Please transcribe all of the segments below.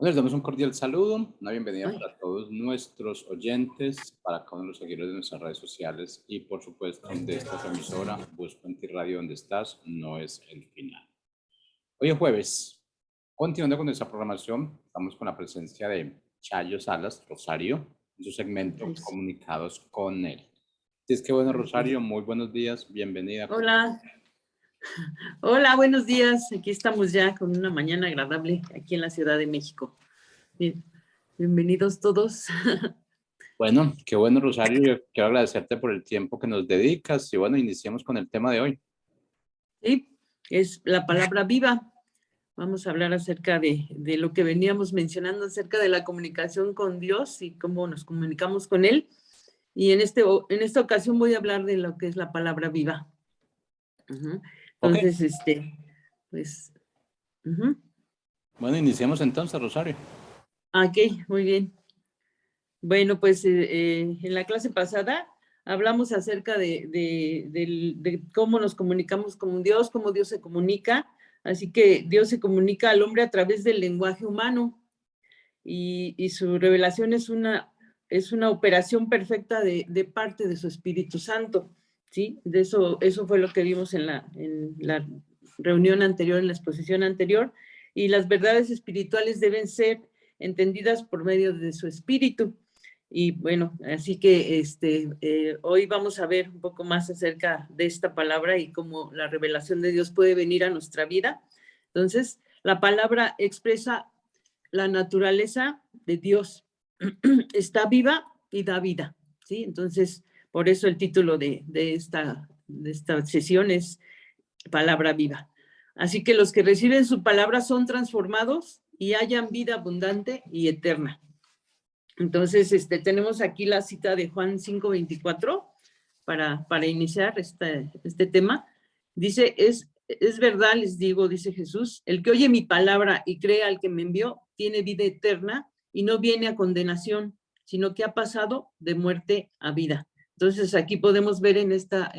Les damos un cordial saludo, una bienvenida Ay, para todos nuestros oyentes, para cada uno de los seguidores de nuestras redes sociales y, por supuesto, de esta emisora, Busco en ti Radio, donde estás, no es el final. Hoy es jueves, continuando con nuestra programación, estamos con la presencia de Chayo Salas, Rosario, en su segmento es- Comunicados con él. Así es que bueno, Así es. Rosario, muy buenos días, bienvenida. Hola, hola, buenos días. Aquí estamos ya con una mañana agradable aquí en la Ciudad de México. Bien, bienvenidos todos. Bueno, qué bueno, Rosario, yo quiero agradecerte por el tiempo que nos dedicas y bueno, iniciamos con el tema de hoy. Sí, es la palabra viva. Vamos a hablar acerca de lo que veníamos mencionando acerca de la comunicación con Dios y cómo nos comunicamos con Él. Y en esta ocasión voy a hablar de lo que es la palabra viva. Ujú. Ok, Entonces, pues, ujú. bueno, iniciemos entonces, Rosario. Ok, muy bien. Bueno, pues en la clase pasada hablamos acerca de cómo nos comunicamos con Dios, cómo Dios se comunica. Así que Dios se comunica al hombre a través del lenguaje humano y su revelación es una operación perfecta de parte de su Espíritu Santo. ¿Sí? Eso fue lo que vimos en la reunión anterior, en la exposición anterior. Y las verdades espirituales deben ser entendidas por medio de su espíritu. Y bueno, así que hoy vamos a ver un poco más acerca de esta palabra y cómo la revelación de Dios puede venir a nuestra vida. Entonces, la palabra expresa la naturaleza de Dios. Está viva y da vida, ¿sí? Entonces, por eso el título de esta sesión es Palabra Viva. Así que los que reciben su palabra son transformados y hallan vida abundante y eterna. Entonces, tenemos aquí la cita de Juan 5:24 para iniciar este tema. Dice, es verdad, les digo, dice Jesús, el que oye mi palabra y cree al que me envió, tiene vida eterna y no viene a condenación, sino que ha pasado de muerte a vida. Entonces, aquí podemos ver en esta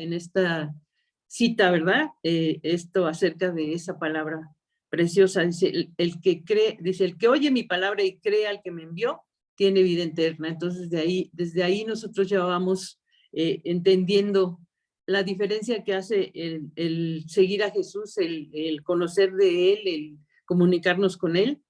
cita, ¿verdad? Esto acerca de esa palabra preciosa. Dice, el que cree, dice, el que oye mi palabra y cree al que me envió, tiene vida eterna. Entonces, desde ahí nosotros ya vamos entendiendo la diferencia que hace el seguir a Jesús, el conocer de Él, el comunicarnos con Él.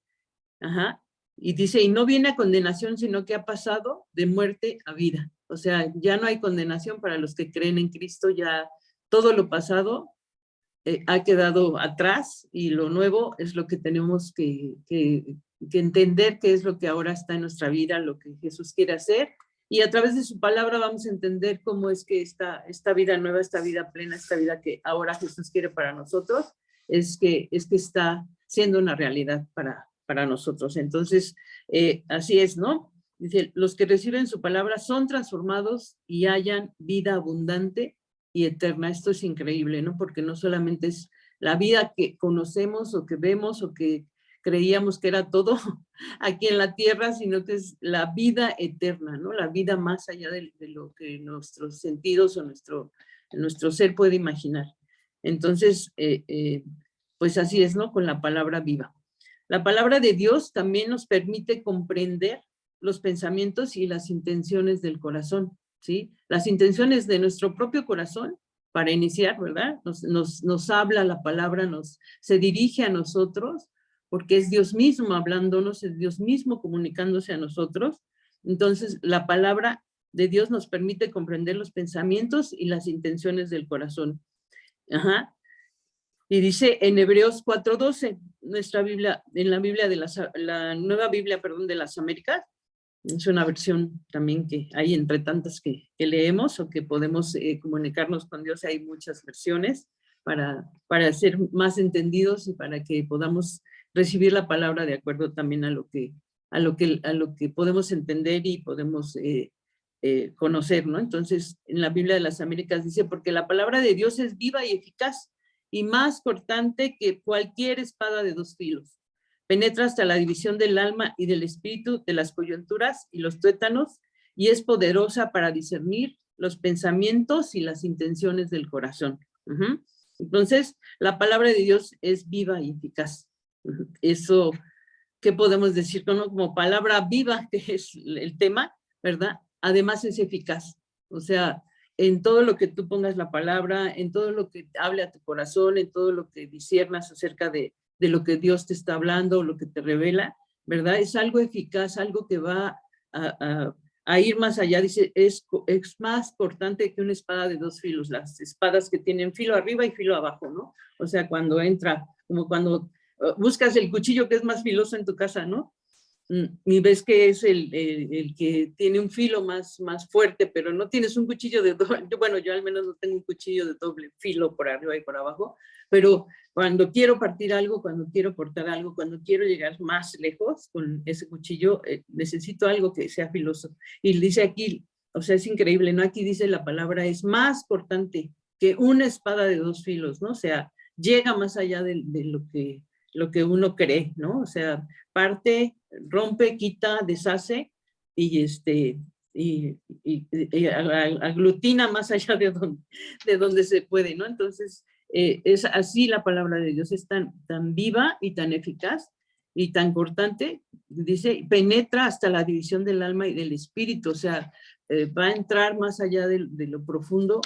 Ajá. Y dice, y no viene a condenación, sino que ha pasado de muerte a vida. O sea, ya no hay condenación para los que creen en Cristo, ya todo lo pasado ha quedado atrás y lo nuevo es lo que tenemos que entender qué es lo que ahora está en nuestra vida, lo que Jesús quiere hacer. Y a través de su palabra vamos a entender cómo es que esta vida nueva, esta vida plena, esta vida que ahora Jesús quiere para nosotros, es que está siendo una realidad para nosotros. Entonces, así es, ¿no? Dice, los que reciben su palabra son transformados y hallan vida abundante y eterna. Esto es increíble, ¿no? Porque no solamente es la vida que conocemos o que vemos o que creíamos que era todo aquí en la tierra, sino que es la vida eterna, ¿no? La vida más allá de lo que nuestros sentidos o nuestro ser puede imaginar. Entonces, pues así es, ¿no? Con la palabra viva. La palabra de Dios también nos permite comprender los pensamientos y las intenciones del corazón, ¿sí? Las intenciones de nuestro propio corazón para iniciar, ¿verdad? Nos habla la palabra, se dirige a nosotros, porque es Dios mismo hablándonos, es Dios mismo comunicándose a nosotros. Entonces, la palabra de Dios nos permite comprender los pensamientos y las intenciones del corazón. Ajá. Y dice en Hebreos 4:12, nuestra Biblia, en la Biblia la nueva Biblia, perdón, de las Américas, es una versión también que hay entre tantas que leemos o que podemos comunicarnos con Dios. Hay muchas versiones para ser más entendidos y para que podamos recibir la palabra de acuerdo también a lo que podemos entender y podemos conocer, ¿no? Entonces, en la Biblia de las Américas dice, porque la palabra de Dios es viva y eficaz y más cortante que cualquier espada de dos filos. Penetra hasta la división del alma y del espíritu, de las coyunturas y los tuétanos, y es poderosa para discernir los pensamientos y las intenciones del corazón. Entonces, la palabra de Dios es viva y eficaz. Eso ¿qué podemos decir? Como palabra viva, que es el tema, ¿verdad? Además es eficaz. O sea, en todo lo que tú pongas la palabra, en todo lo que hable a tu corazón, en todo lo que disiernas acerca de lo que Dios te está hablando, lo que te revela, ¿verdad? Es algo eficaz, algo que va a ir más allá. Dice, es más cortante que una espada de dos filos, las espadas que tienen filo arriba y filo abajo, ¿no? O sea, cuando entra, como cuando buscas el cuchillo que es más filoso en tu casa, ¿no? Y ves que es el que tiene un filo más fuerte, pero no tienes un cuchillo de doble, bueno, yo al menos no tengo un cuchillo de doble filo por arriba y por abajo, pero cuando quiero partir algo, cuando quiero cortar algo, cuando quiero llegar más lejos con ese cuchillo, necesito algo que sea filoso. Y dice aquí, o sea, es increíble, ¿no? Aquí dice la palabra es más cortante que una espada de dos filos, ¿no? O sea, llega más allá de lo que uno cree, ¿no? O sea, parte, rompe, quita, deshace y aglutina más allá de donde se puede, ¿no? Entonces, es así la palabra de Dios, es tan viva y tan eficaz y tan cortante, dice, penetra hasta la división del alma y del espíritu, o sea, va a entrar más allá de lo profundo,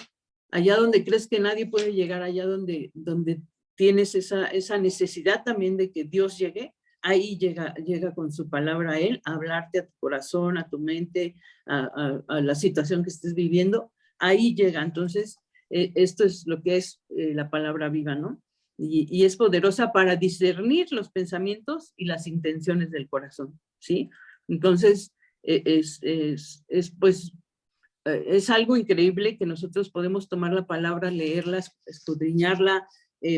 allá donde crees que nadie puede llegar, allá donde tienes esa necesidad también de que Dios llegue, ahí llega con su palabra a Él, a hablarte a tu corazón, a tu mente, a la situación que estés viviendo, ahí llega. Entonces, esto es lo que es la palabra viva, ¿no? Y es poderosa para discernir los pensamientos y las intenciones del corazón, ¿sí? Entonces, pues, es algo increíble que nosotros podemos tomar la palabra, leerla, escudriñarla,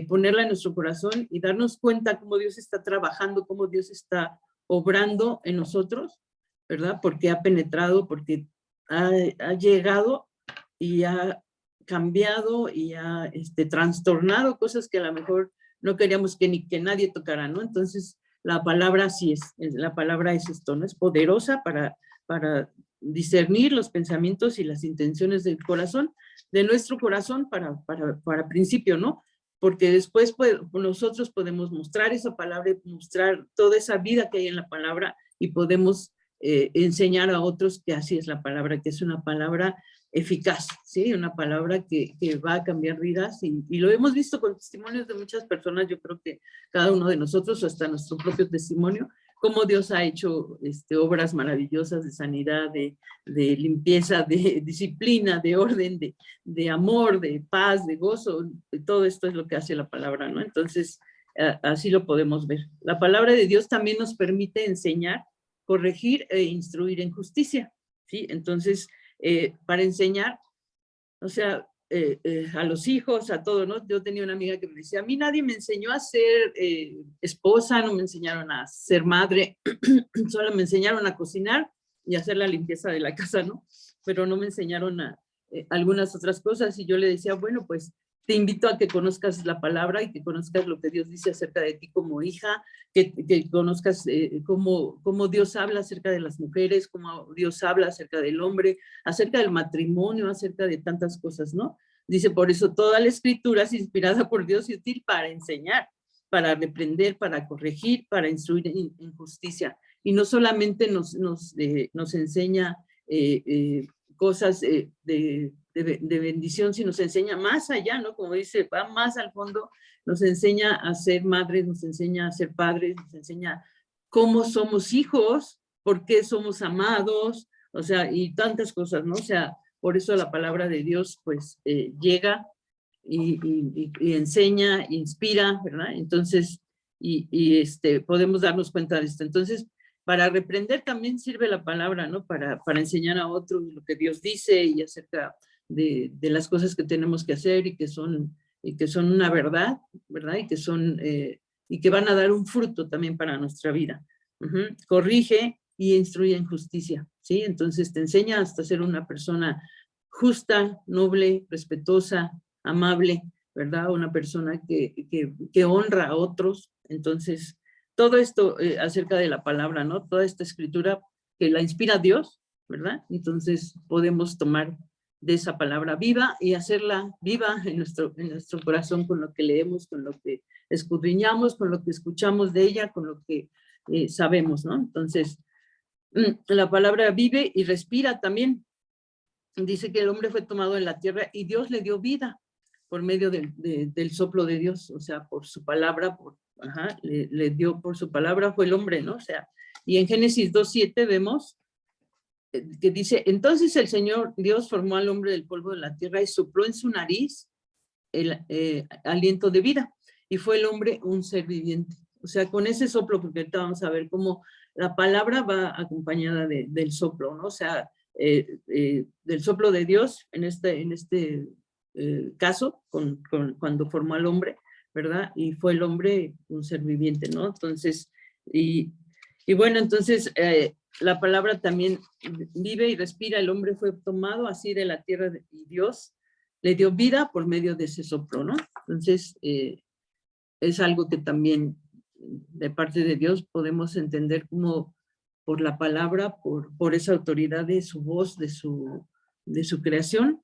ponerla en nuestro corazón y darnos cuenta cómo Dios está trabajando, cómo Dios está obrando en nosotros, ¿verdad? Porque ha penetrado, porque ha llegado y ha cambiado y ha trastornado cosas que a lo mejor no queríamos que nadie tocara, ¿no? Entonces, la palabra sí la palabra es esto, ¿no? Es poderosa para discernir los pensamientos y las intenciones del corazón, de nuestro corazón para principio, ¿no? Porque después nosotros podemos mostrar esa palabra, mostrar toda esa vida que hay en la palabra y podemos enseñar a otros que así es la palabra, que es una palabra eficaz, ¿sí? Una palabra que va a cambiar vidas y lo hemos visto con testimonios de muchas personas, yo creo que cada uno de nosotros, hasta nuestro propio testimonio, cómo Dios ha hecho obras maravillosas de sanidad, de limpieza, de disciplina, de orden, de amor, de paz, de gozo. Todo esto es lo que hace la palabra, ¿no? Entonces, así lo podemos ver. La palabra de Dios también nos permite enseñar, corregir e instruir en justicia, ¿sí? Entonces, para enseñar, o sea, a los hijos, a todo, ¿no? Yo tenía una amiga que me decía, a mí nadie me enseñó a ser esposa, no me enseñaron a ser madre, solo me enseñaron a cocinar y a hacer la limpieza de la casa, ¿no? Pero no me enseñaron algunas otras cosas y yo le decía, bueno, pues te invito a que conozcas la palabra y que conozcas lo que Dios dice acerca de ti como hija, que conozcas cómo Dios habla acerca de las mujeres, cómo Dios habla acerca del hombre, acerca del matrimonio, acerca de tantas cosas, ¿no? Dice, por eso toda la escritura es inspirada por Dios y útil para enseñar, para reprender, para corregir, para instruir en justicia. Y no solamente nos enseña cosas de bendición, sino nos enseña más allá, ¿no? Como dice, va más al fondo, nos enseña a ser madres, nos enseña a ser padres, nos enseña cómo somos hijos, por qué somos amados, o sea, y tantas cosas, ¿no? O sea, por eso la palabra de Dios, pues, llega y enseña, inspira, ¿verdad? Entonces, podemos darnos cuenta de esto. Entonces, para reprender también sirve la palabra, ¿no? Para enseñar a otros lo que Dios dice y acerca de las cosas que tenemos que hacer y que son una verdad, ¿verdad? Y que van a dar un fruto también para nuestra vida. Corrige y instruye en justicia, ¿sí? Entonces te enseña hasta ser una persona justa, noble, respetuosa, amable, ¿verdad? Una persona que honra a otros. Entonces, todo esto acerca de la palabra, ¿no? Toda esta escritura que la inspira Dios, ¿verdad? Entonces podemos tomar de esa palabra viva y hacerla viva en nuestro corazón con lo que leemos, con lo que escudriñamos, con lo que escuchamos de ella, con lo que sabemos, ¿no? Entonces, la palabra vive y respira también. Dice que el hombre fue tomado en la tierra y Dios le dio vida por medio del soplo de Dios, o sea, por su palabra, le dio por su palabra, fue el hombre, ¿no? O sea, y en Génesis 2:7 vemos que dice, entonces el Señor Dios formó al hombre del polvo de la tierra y sopló en su nariz el aliento de vida, y fue el hombre un ser viviente. O sea, con ese soplo, porque ahorita vamos a ver cómo la palabra va acompañada del soplo, ¿no? O sea, del soplo de Dios, en este caso, cuando formó al hombre, ¿verdad? Y fue el hombre un ser viviente, ¿no? Entonces, y bueno, entonces la palabra también vive y respira. El hombre fue tomado así de la tierra y Dios le dio vida por medio de ese soplo, ¿no? Entonces, es algo que también de parte de Dios podemos entender como por la palabra, por esa autoridad de su voz, de su creación,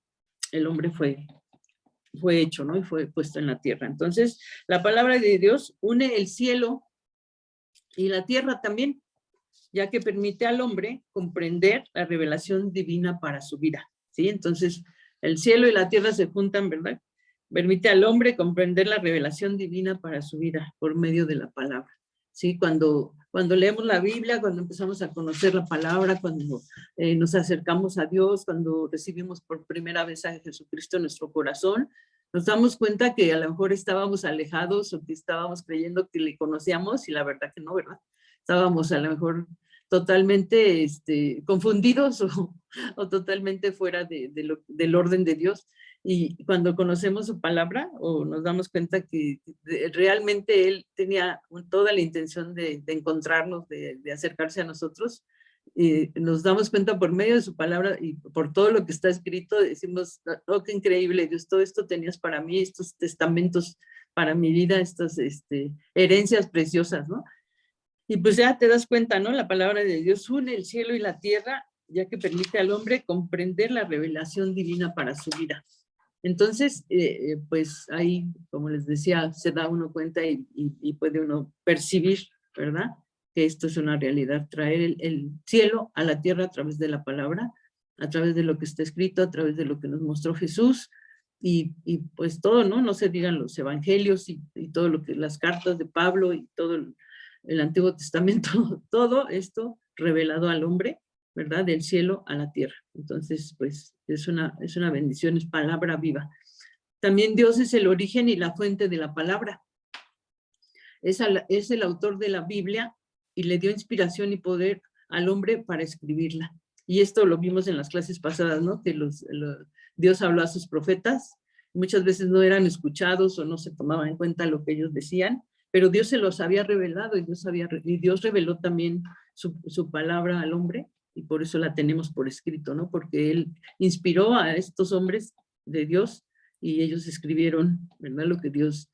el hombre fue hecho, ¿no? Y fue puesto en la tierra. Entonces, la palabra de Dios une el cielo y la tierra también, ya que permite al hombre comprender la revelación divina para su vida, ¿sí? Entonces, el cielo y la tierra se juntan, ¿verdad? Permite al hombre comprender la revelación divina para su vida por medio de la palabra, ¿sí? Cuando leemos la Biblia, cuando empezamos a conocer la palabra, cuando nos acercamos a Dios, cuando recibimos por primera vez a Jesucristo en nuestro corazón, nos damos cuenta que a lo mejor estábamos alejados o que estábamos creyendo que le conocíamos y la verdad que no, ¿verdad? Estábamos a lo mejor totalmente confundidos o totalmente fuera del orden de Dios. Y cuando conocemos su palabra o nos damos cuenta que realmente Él tenía toda la intención de encontrarnos, de acercarse a nosotros, nos damos cuenta por medio de su palabra y por todo lo que está escrito, decimos, oh, qué increíble, Dios, todo esto tenías para mí, estos testamentos para mi vida, estas herencias preciosas, ¿no? Y pues ya te das cuenta, ¿no? La palabra de Dios une el cielo y la tierra, ya que permite al hombre comprender la revelación divina para su vida. Entonces, pues ahí, como les decía, se da uno cuenta y puede uno percibir, ¿verdad? Que esto es una realidad, traer el cielo a la tierra a través de la palabra, a través de lo que está escrito, a través de lo que nos mostró Jesús, y pues todo, ¿no? No se digan los evangelios y todo lo que, las cartas de Pablo y todo el Antiguo Testamento, todo esto revelado al hombre, ¿verdad? Del cielo a la tierra. Entonces, pues es una bendición, es palabra viva. También Dios es el origen y la fuente de la palabra. Es el autor de la Biblia y le dio inspiración y poder al hombre para escribirla. Y esto lo vimos en las clases pasadas, ¿no? Que Dios habló a sus profetas, muchas veces no eran escuchados o no se tomaba en cuenta lo que ellos decían, pero Dios se los había revelado y Dios reveló también su palabra al hombre, y por eso la tenemos por escrito, ¿no? Porque Él inspiró a estos hombres de Dios y ellos escribieron, ¿verdad? Lo que Dios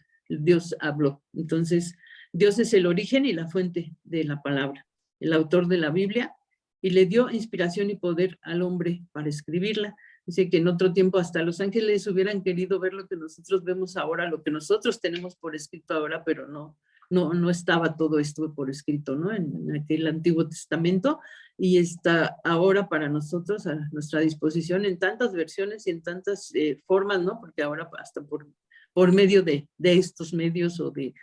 habló. Entonces, Dios es el origen y la fuente de la palabra, el autor de la Biblia, y le dio inspiración y poder al hombre para escribirla. Dice que en otro tiempo hasta los ángeles hubieran querido ver lo que nosotros vemos ahora, lo que nosotros tenemos por escrito ahora, pero no estaba todo esto por escrito, ¿no? En aquel Antiguo Testamento, y está ahora para nosotros a nuestra disposición en tantas versiones y en tantas formas, ¿no? Porque ahora hasta por medio de estos medios o de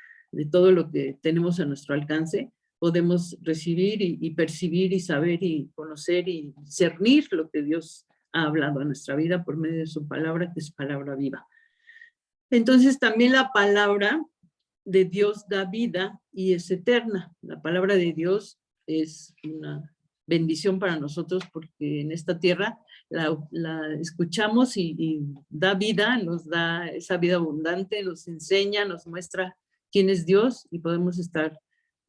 todo lo que tenemos a nuestro alcance, podemos recibir y percibir y saber y conocer y discernir lo que Dios ha hablado a nuestra vida por medio de su palabra, que es palabra viva. Entonces también la palabra de Dios da vida y es eterna. La palabra de Dios es una bendición para nosotros porque en esta tierra la escuchamos y da vida, nos da esa vida abundante, nos enseña, nos muestra quién es Dios y podemos estar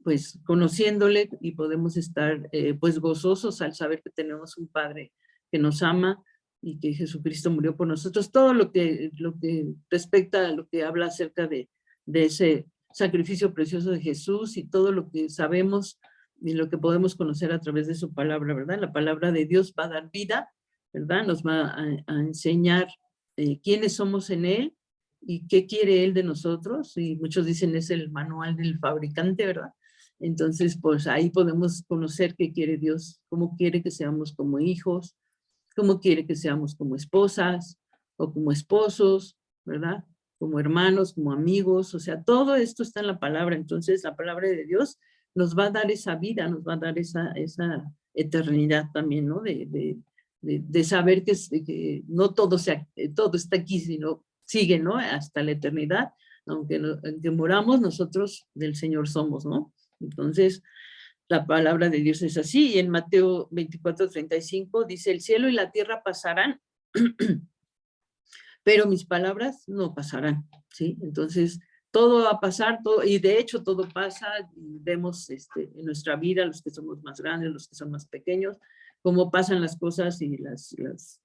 pues conociéndole y podemos estar pues gozosos al saber que tenemos un Padre que nos ama y que Jesucristo murió por nosotros. Todo lo que respecta a lo que habla acerca de ese sacrificio precioso de Jesús y todo lo que sabemos y lo que podemos conocer a través de su palabra, ¿verdad? La palabra de Dios va a dar vida, ¿verdad? Nos va a enseñar quiénes somos en Él y qué quiere Él de nosotros. Y muchos dicen es el manual del fabricante, ¿verdad? Entonces, pues ahí podemos conocer qué quiere Dios, cómo quiere que seamos como hijos, cómo quiere que seamos como esposas o como esposos, ¿verdad? Como hermanos, como amigos, o sea, todo esto está en la palabra. Entonces, la palabra de Dios nos va a dar esa vida, nos va a dar esa eternidad también, ¿no? De saber que no todo, todo está aquí, sino sigue, ¿no? Hasta la eternidad, aunque moramos, nosotros del Señor somos, ¿no? Entonces, la palabra de Dios es así, y en Mateo 24:35 dice, el cielo y la tierra pasarán, pero mis palabras no pasarán, ¿sí? Entonces, todo va a pasar, todo, y de hecho todo pasa, y vemos en nuestra vida, los que somos más grandes, los que son más pequeños, cómo pasan las cosas y las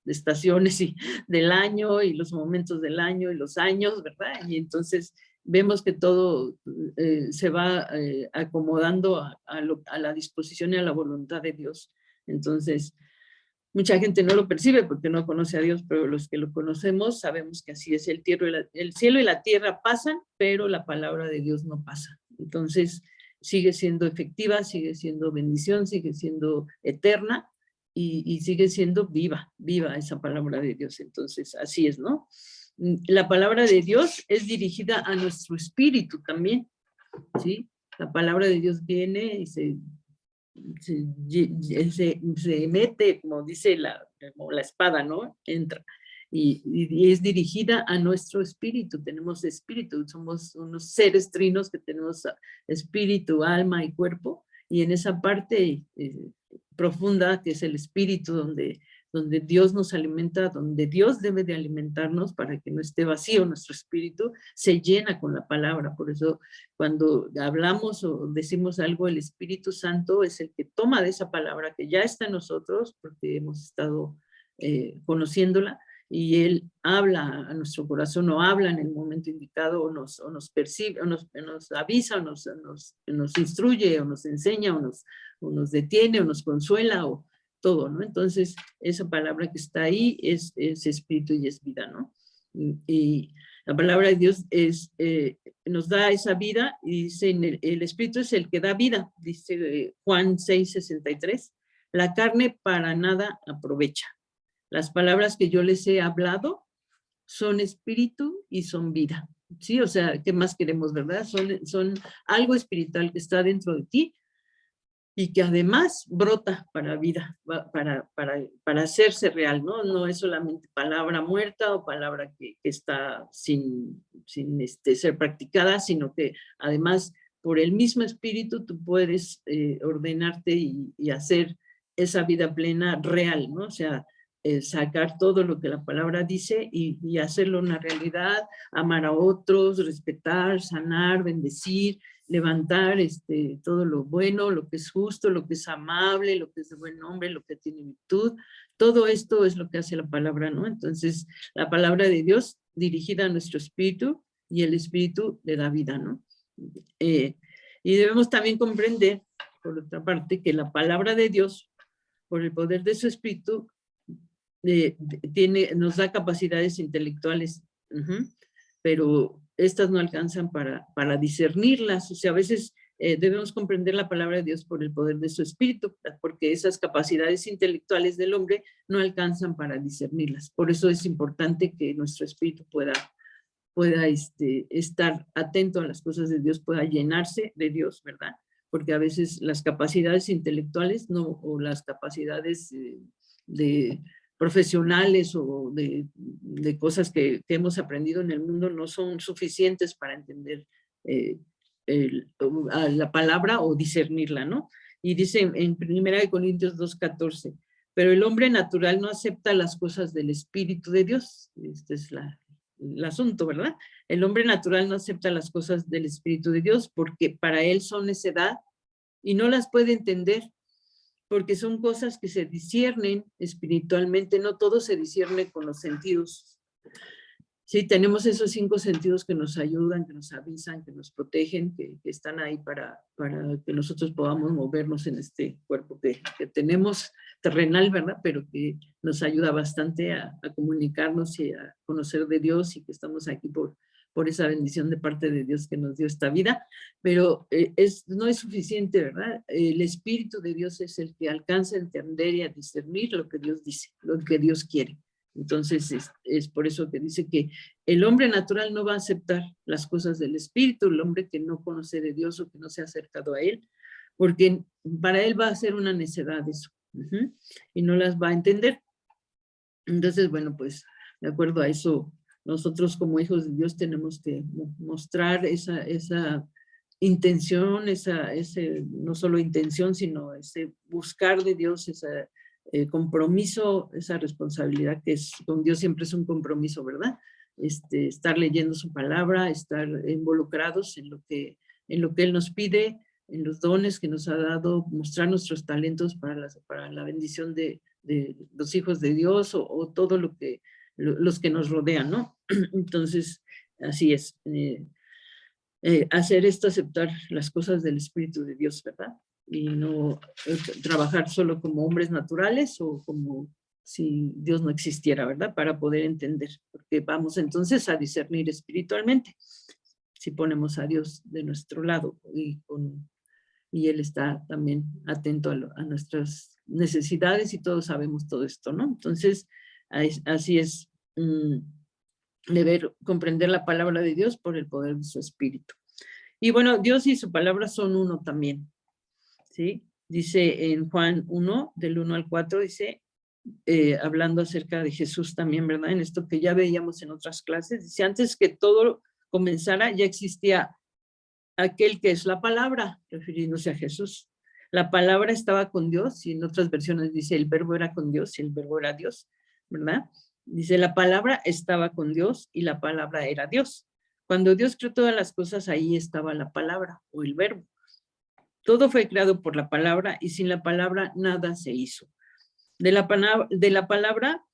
estaciones del año y los momentos del año y los años, ¿verdad? Y entonces vemos que todo se va acomodando a la disposición y a la voluntad de Dios. Entonces, mucha gente no lo percibe porque no conoce a Dios, pero los que lo conocemos sabemos que así es. El cielo y la tierra pasan, pero la palabra de Dios no pasa. Entonces, sigue siendo efectiva, sigue siendo bendición, sigue siendo eterna y sigue siendo viva esa palabra de Dios. Entonces, así es, ¿no? La palabra de Dios es dirigida a nuestro espíritu también, ¿sí? La palabra de Dios viene y se mete, como dice como la espada, ¿no? Entra. Y es dirigida a nuestro espíritu. Tenemos espíritu, somos unos seres trinos que tenemos espíritu, alma y cuerpo. Y en esa parte profunda, que es el espíritu, donde Dios nos alimenta, donde Dios debe de alimentarnos para que no esté vacío nuestro espíritu, se llena con la palabra. Por eso cuando hablamos o decimos algo, el Espíritu Santo es el que toma de esa palabra que ya está en nosotros, porque hemos estado conociéndola, y Él habla a nuestro corazón, o habla en el momento indicado, o nos percibe, o nos avisa, o nos instruye, o nos enseña, o nos detiene, o nos consuela, o todo, ¿no? Entonces, esa palabra que está ahí es espíritu y es vida, ¿no? Y la palabra de Dios nos da esa vida, y dice, el espíritu es el que da vida, dice Juan 6:63, la carne para nada aprovecha. Las palabras que yo les he hablado son espíritu y son vida, ¿sí? O sea, ¿qué más queremos, verdad? Son algo espiritual que está dentro de ti, y que además brota para vida, para hacerse real, ¿no? No es solamente palabra muerta o palabra que está sin ser practicada, sino que además por el mismo espíritu tú puedes ordenarte y hacer esa vida plena real, ¿no? O sea, sacar todo lo que la palabra dice y hacerlo una realidad, amar a otros, respetar, sanar, bendecir, levantar todo lo bueno, lo que es justo, lo que es amable, lo que es de buen nombre, lo que tiene virtud. Todo esto es lo que hace la palabra, ¿no? Entonces, la palabra de Dios dirigida a nuestro espíritu, y el espíritu le da vida, ¿no? Y debemos también comprender, por otra parte, que la palabra de Dios, por el poder de su espíritu, nos da capacidades intelectuales, pero estas no alcanzan para discernirlas. O sea, a veces debemos comprender la palabra de Dios por el poder de su espíritu, porque esas capacidades intelectuales del hombre no alcanzan para discernirlas. Por eso es importante que nuestro espíritu pueda estar atento a las cosas de Dios, pueda llenarse de Dios, ¿verdad? Porque a veces las capacidades intelectuales o las capacidades de profesionales o de cosas que hemos aprendido en el mundo no son suficientes para entender la palabra o discernirla, ¿no? Y dice en 1 Corintios 2:14, pero el hombre natural no acepta las cosas del Espíritu de Dios. Este es el asunto, ¿verdad? El hombre natural no acepta las cosas del Espíritu de Dios porque para él son necedad y no las puede entender, porque son cosas que se disciernen espiritualmente. No todo se discierne con los sentidos. Sí, tenemos esos 5 sentidos que nos ayudan, que nos avisan, que nos protegen, que están ahí para que nosotros podamos movernos en este cuerpo que tenemos terrenal, ¿verdad? Pero que nos ayuda bastante a comunicarnos y a conocer de Dios, y que estamos aquí por esa bendición de parte de Dios que nos dio esta vida, pero no es suficiente, ¿verdad? El Espíritu de Dios es el que alcanza a entender y a discernir lo que Dios dice, lo que Dios quiere. Entonces es por eso que dice que el hombre natural no va a aceptar las cosas del Espíritu, el hombre que no conoce de Dios o que no se ha acercado a Él, porque para él va a ser una necedad eso, y no las va a entender. Entonces, bueno, pues de acuerdo a eso, nosotros como hijos de Dios tenemos que mostrar esa intención, no solo intención, sino ese buscar de Dios, ese compromiso, esa responsabilidad que es con Dios siempre es un compromiso, ¿verdad? Estar leyendo su palabra, estar involucrados en lo que Él nos pide, en los dones que nos ha dado, mostrar nuestros talentos para la bendición de los hijos de Dios o todo los que nos rodean, ¿no? Entonces, así es. Hacer esto, aceptar las cosas del Espíritu de Dios, ¿verdad? Y no trabajar solo como hombres naturales o como si Dios no existiera, ¿verdad? Para poder entender, porque vamos entonces a discernir espiritualmente, si ponemos a Dios de nuestro lado y Él está también atento a nuestras necesidades y todos sabemos todo esto, ¿no? Entonces, así es comprender la palabra de Dios por el poder de su Espíritu. Y bueno, Dios y su palabra son uno también, ¿sí? Dice en Juan 1, del 1 al 4, dice, hablando acerca de Jesús también, ¿verdad? En esto que ya veíamos en otras clases, dice, antes que todo comenzara, ya existía aquel que es la palabra, refiriéndose a Jesús. La palabra estaba con Dios, y en otras versiones dice, el verbo era con Dios, y el verbo era Dios, ¿verdad? Dice, la palabra estaba con Dios, y la palabra era Dios. Cuando Dios creó todas las cosas, ahí estaba la palabra, o el verbo. Todo fue creado por la palabra, y sin la palabra nada se hizo. De la palabra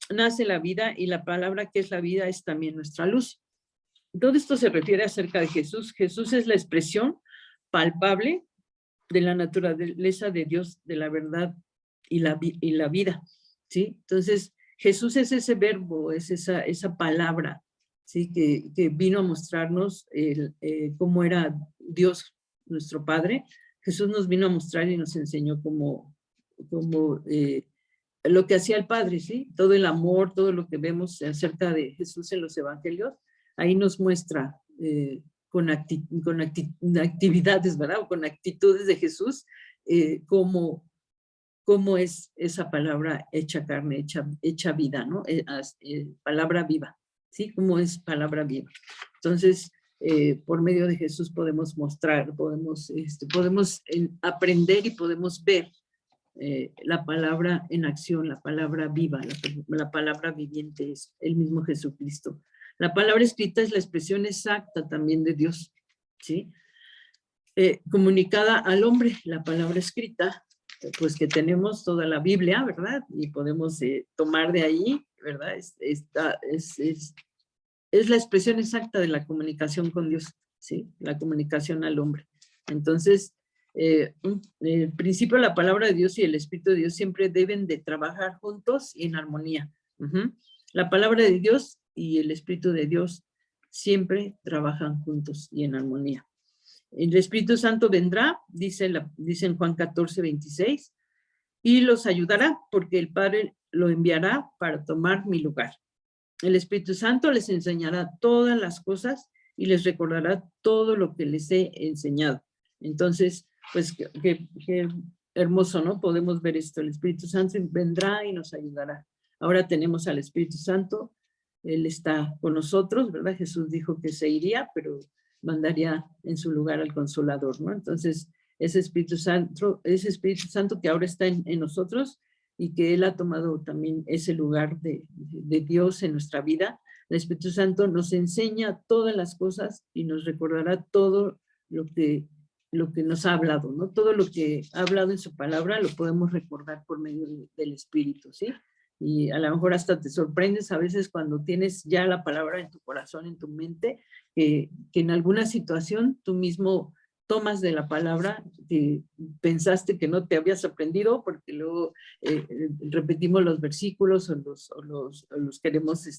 nace la vida, y la palabra que es la vida es también nuestra luz. Todo esto se refiere acerca de Jesús. Jesús es la expresión palpable de la naturaleza de Dios, de la verdad y la vida, ¿sí? Entonces, Jesús es ese verbo, es esa palabra, ¿sí? Que vino a mostrarnos cómo era Dios, nuestro Padre. Jesús nos vino a mostrar y nos enseñó cómo lo que hacía el Padre, ¿sí? Todo el amor, todo lo que vemos acerca de Jesús en los evangelios, ahí nos muestra con actividades, ¿verdad? O con actitudes de Jesús, cómo es esa palabra hecha carne, hecha vida, ¿no? Palabra viva, ¿sí? Cómo es palabra viva. Entonces, por medio de Jesús podemos mostrar, podemos aprender y podemos ver la palabra en acción, la palabra viva, la palabra viviente es el mismo Jesucristo. La palabra escrita es la expresión exacta también de Dios, ¿sí? Comunicada al hombre, la palabra escrita, pues que tenemos toda la Biblia, ¿verdad? Y podemos tomar de ahí, ¿verdad? Es la expresión exacta de la comunicación con Dios, ¿sí? La comunicación al hombre. Entonces, el principio de la palabra de Dios y el Espíritu de Dios siempre deben de trabajar juntos y en armonía. La palabra de Dios y el Espíritu de Dios siempre trabajan juntos y en armonía. El Espíritu Santo vendrá, dice en Juan 14, 26, y los ayudará porque el Padre lo enviará para tomar mi lugar. El Espíritu Santo les enseñará todas las cosas y les recordará todo lo que les he enseñado. Entonces, pues qué hermoso, ¿no? Podemos ver esto. El Espíritu Santo vendrá y nos ayudará. Ahora tenemos al Espíritu Santo. Él está con nosotros, ¿verdad? Jesús dijo que se iría, pero mandaría en su lugar al Consolador, ¿no? Entonces, ese Espíritu Santo que ahora está en nosotros y que Él ha tomado también ese lugar de Dios en nuestra vida, el Espíritu Santo nos enseña todas las cosas y nos recordará todo lo que nos ha hablado, ¿no? Todo lo que ha hablado en su palabra lo podemos recordar por medio del Espíritu, ¿sí? Y a lo mejor hasta te sorprendes a veces cuando tienes ya la palabra en tu corazón, en tu mente, que en alguna situación tú mismo tomas de la palabra que pensaste que no te habías aprendido, porque luego repetimos los versículos o los queremos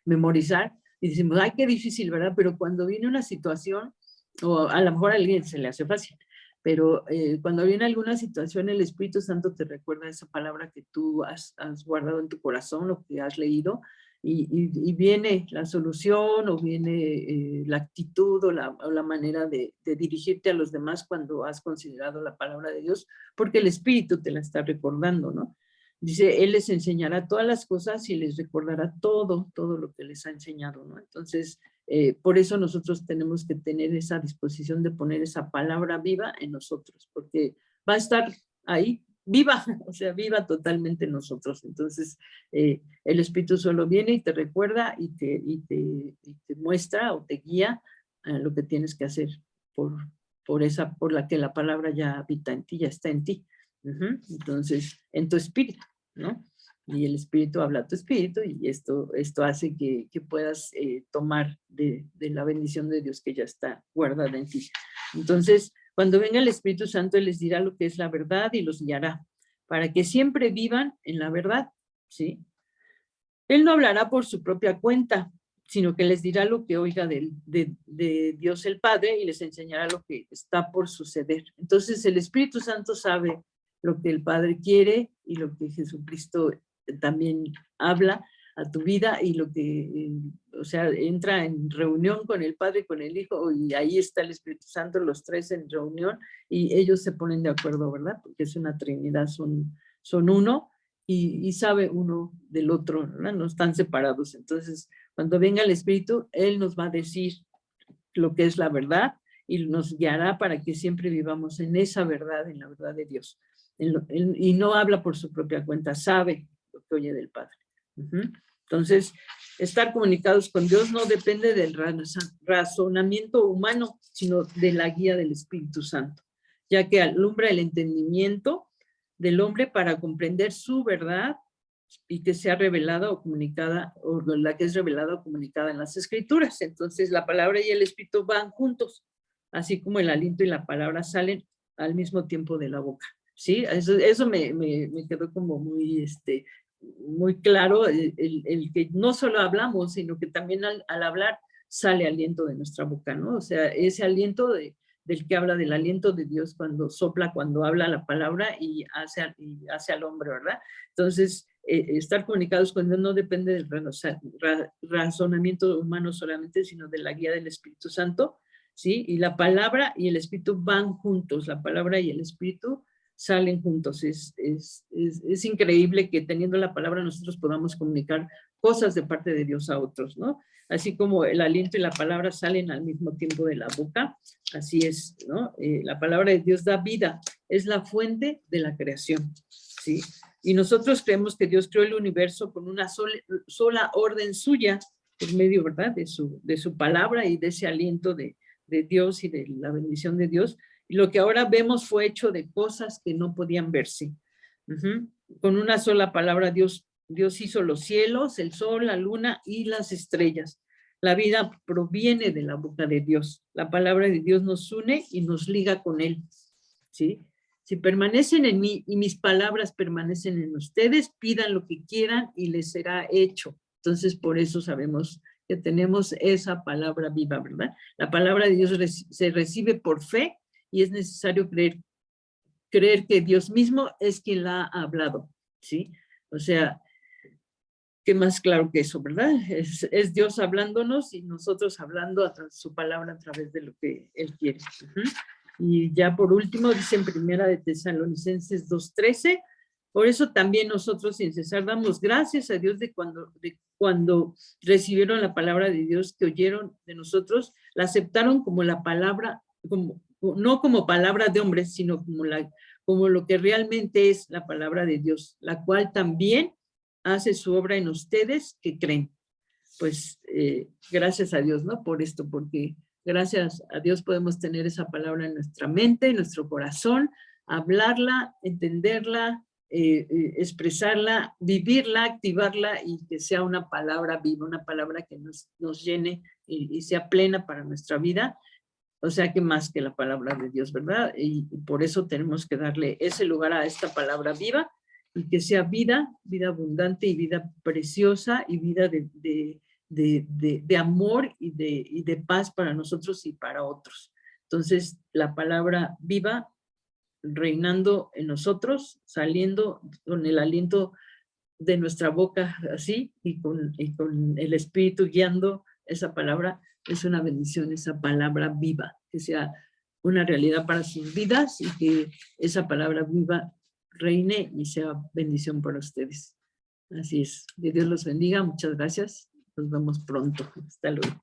memorizar, y decimos, ay, qué difícil, ¿verdad? Pero cuando viene una situación, o a lo mejor a alguien se le hace fácil, pero cuando viene alguna situación, el Espíritu Santo te recuerda esa palabra que tú has guardado en tu corazón, lo que has leído, y viene la solución o viene la actitud o la manera de dirigirte a los demás cuando has considerado la palabra de Dios, porque el Espíritu te la está recordando, ¿no? Dice, Él les enseñará todas las cosas y les recordará todo lo que les ha enseñado, ¿no? Entonces, por eso nosotros tenemos que tener esa disposición de poner esa palabra viva en nosotros, porque va a estar ahí, viva, o sea, viva totalmente en nosotros. Entonces, el Espíritu solo viene y te recuerda y te muestra o te guía lo que tienes que hacer por la que la palabra ya habita en ti, ya está en ti. Entonces, en tu espíritu, ¿no? Y el Espíritu habla a tu espíritu y esto hace que puedas tomar de la bendición de Dios que ya está guardada en ti. Entonces, cuando venga el Espíritu Santo, Él les dirá lo que es la verdad y los guiará para que siempre vivan en la verdad, ¿sí? Él no hablará por su propia cuenta, sino que les dirá lo que oiga de Dios el Padre y les enseñará lo que está por suceder. Entonces, el Espíritu Santo sabe lo que el Padre quiere y lo que Jesucristo también habla a tu vida y lo que, o sea, entra en reunión con el Padre y con el Hijo y ahí está el Espíritu Santo, los tres en reunión y ellos se ponen de acuerdo, ¿verdad? Porque es una Trinidad, son uno y sabe uno del otro, ¿verdad? No están separados. Entonces, cuando venga el Espíritu, Él nos va a decir lo que es la verdad y nos guiará para que siempre vivamos en esa verdad, en la verdad de Dios. Y no habla por su propia cuenta, sabe lo que oye del Padre. Entonces, estar comunicados con Dios no depende del razonamiento humano, sino de la guía del Espíritu Santo, ya que alumbra el entendimiento del hombre para comprender su verdad y que sea revelada o comunicada, o la que es revelada o comunicada en las Escrituras. Entonces, la palabra y el Espíritu van juntos, así como el aliento y la palabra salen al mismo tiempo de la boca. ¿Sí? Eso me quedó como muy claro, el que no solo hablamos, sino que también al hablar sale aliento de nuestra boca, ¿no? O sea, ese aliento del que habla del aliento de Dios cuando sopla, cuando habla la palabra y hace al hombre, ¿verdad? Entonces, estar comunicados con Dios no depende del razonamiento humano solamente, sino de la guía del Espíritu Santo, ¿sí? Y la palabra y el Espíritu van juntos, la palabra y el Espíritu salen juntos. Es increíble que teniendo la palabra nosotros podamos comunicar cosas de parte de Dios a otros, ¿no? Así como el aliento y la palabra salen al mismo tiempo de la boca, así es, ¿no? La palabra de Dios da vida, es la fuente de la creación, ¿sí? Y nosotros creemos que Dios creó el universo con una sola orden suya, por medio, ¿verdad?, de su palabra y de ese aliento de Dios y de la bendición de Dios. Y lo que ahora vemos fue hecho de cosas que no podían verse. Con una sola palabra Dios hizo los cielos, el sol, la luna y las estrellas. La vida proviene de la boca de Dios. La palabra de Dios nos une y nos liga con Él, ¿sí? Si permanecen en mí y mis palabras permanecen en ustedes, pidan lo que quieran y les será hecho. Entonces, por eso sabemos que tenemos esa palabra viva, ¿verdad? La palabra de Dios se recibe por fe y es necesario creer que Dios mismo es quien la ha hablado, ¿sí? O sea, qué más claro que eso, ¿verdad? Es Dios hablándonos y nosotros hablando su palabra a través de lo que Él quiere. Y ya por último, dice en Primera de Tesalonicenses 2:13, por eso también nosotros sin cesar damos gracias a Dios de cuando recibieron la palabra de Dios que oyeron de nosotros, la aceptaron como la palabra, no como palabra de hombres, sino como lo que realmente es la palabra de Dios, la cual también hace su obra en ustedes que creen. Pues gracias a Dios, ¿no? Por esto, porque gracias a Dios podemos tener esa palabra en nuestra mente, en nuestro corazón, hablarla, entenderla, expresarla, vivirla, activarla y que sea una palabra viva, una palabra que nos llene y sea plena para nuestra vida. O sea que más que la palabra de Dios, ¿verdad? Y por eso tenemos que darle ese lugar a esta palabra viva y que sea vida abundante y vida preciosa y vida de amor y de paz para nosotros y para otros. Entonces, la palabra viva, reinando en nosotros, saliendo con el aliento de nuestra boca así y con el Espíritu guiando esa palabra, es una bendición, esa palabra viva, que sea una realidad para sus vidas y que esa palabra viva reine y sea bendición para ustedes. Así es. Que Dios los bendiga. Muchas gracias. Nos vemos pronto. Hasta luego.